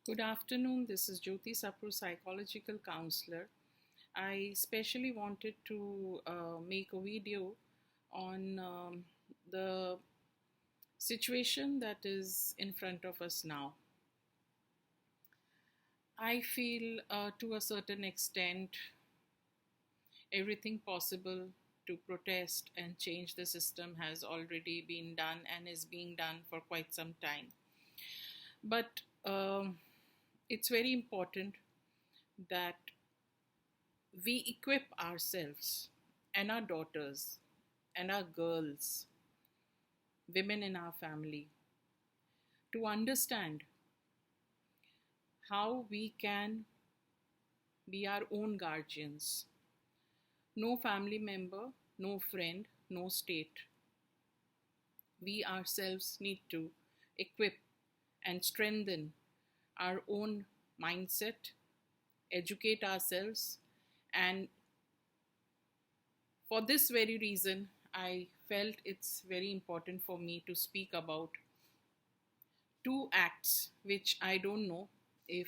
Good afternoon. This is Jyoti Sapru, psychological counselor. I specially wanted to make a video on the situation that is in front of us now. I feel to a certain extent everything possible to protest and change the system has already been done and is being done for quite some time. But it's very important that we equip ourselves and our daughters and our girls, women in our family, to understand how we can be our own guardians. No family member, no friend, no state. We ourselves need to equip and strengthen our own mindset, educate ourselves, and for this very reason, I felt it's very important for me to speak about two acts which I don't know if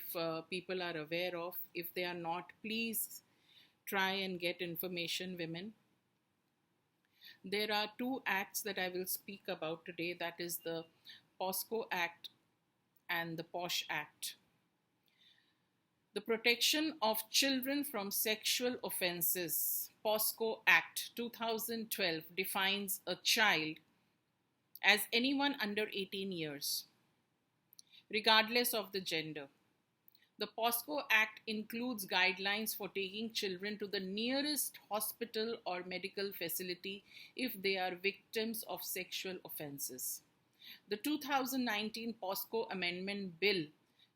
people are aware of. If they are not, please try and get information, women. There are two acts that I will speak about today, that is the POSCO Act and the Posh Act. The Protection of Children from Sexual Offences, POSCO Act 2012, defines a child as anyone under 18 years, regardless of the gender. The POSCO Act includes guidelines for taking children to the nearest hospital or medical facility if they are victims of sexual offences. The 2019 POSCO Amendment Bill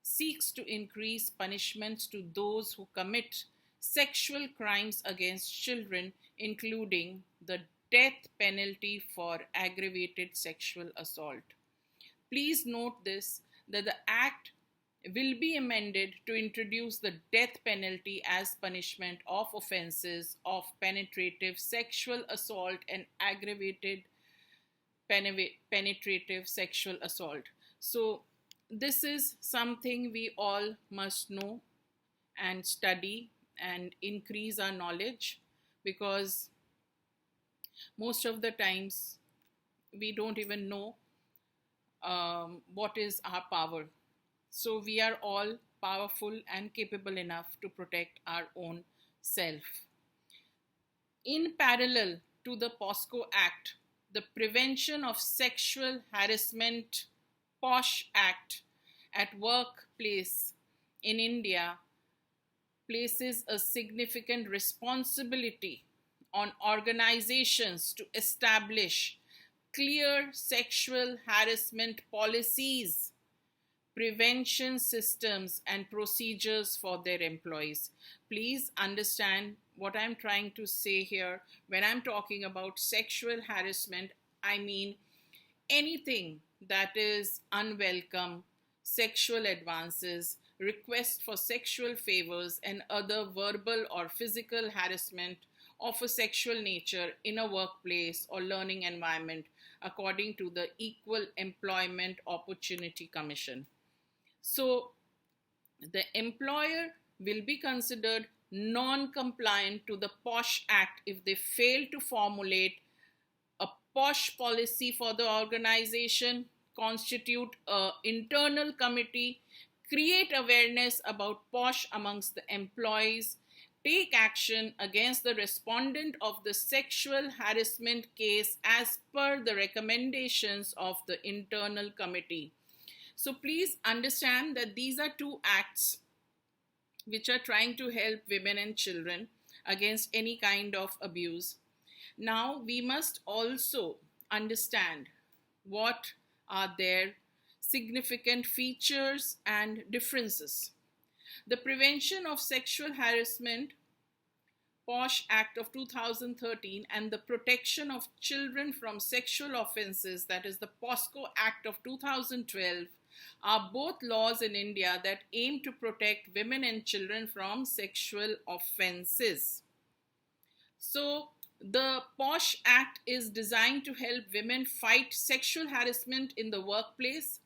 seeks to increase punishments to those who commit sexual crimes against children, including the death penalty for aggravated sexual assault. Please note this, that the Act will be amended to introduce the death penalty as punishment of offences of penetrative sexual assault and aggravated penetrative sexual assault. So, this is something we all must know and study and increase our knowledge, because most of the times we don't even know what is our power. So we are all powerful and capable enough to protect our own self. In parallel to the POSCO Act, the Prevention of Sexual Harassment Posh Act at workplace in India places a significant responsibility on organizations to establish clear sexual harassment policies, prevention systems, and procedures for their employees. Please understand what I'm trying to say here. When I'm talking about sexual harassment, I mean anything that is unwelcome, sexual advances, requests for sexual favors, and other verbal or physical harassment of a sexual nature in a workplace or learning environment, according to the Equal Employment Opportunity Commission. So, the employer will be considered non-compliant to the POSH Act if they fail to formulate a POSH policy for the organization, constitute an internal committee, create awareness about POSH amongst the employees, take action against the respondent of the sexual harassment case as per the recommendations of the internal committee. So please understand that these are two acts which are trying to help women and children against any kind of abuse. Now we must also understand what are their significant features and differences. The Prevention of Sexual Harassment Posh Act of 2013 and the Protection of Children from Sexual Offences, that is the POSCO Act of 2012, are both laws in India that aim to protect women and children from sexual offences. So, the POSH Act is designed to help women fight sexual harassment in the workplace.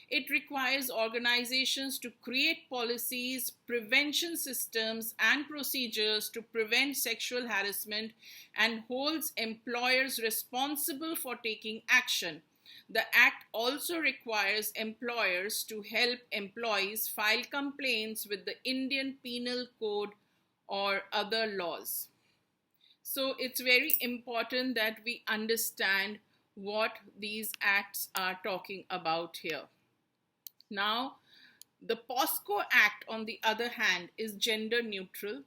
It requires organizations to create policies, prevention systems, and procedures to prevent sexual harassment and holds employers responsible for taking action. The Act also requires employers to help employees file complaints with the Indian Penal Code or other laws. So it's very important that we understand what these acts are talking about here. Now, the POSCO Act, on the other hand, is gender neutral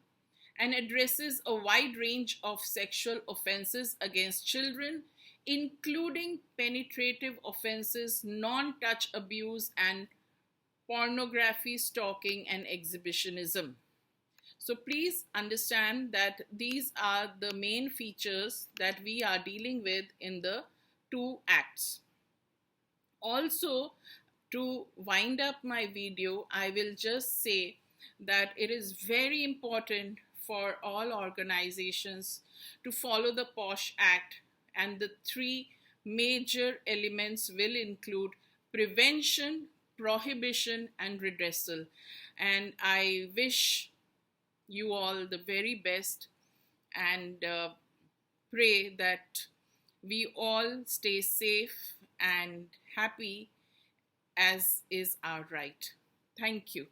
and addresses a wide range of sexual offenses against children, including penetrative offenses, non touch abuse, and pornography, stalking, and exhibitionism. So please understand that these are the main features that we are dealing with in the two acts. Also, to wind up my video, I will just say that it is very important for all organizations to follow the Posh Act, and the three major elements will include prevention, prohibition, and redressal. And I wish you all the very best and pray that we all stay safe and happy as is our right. Thank you.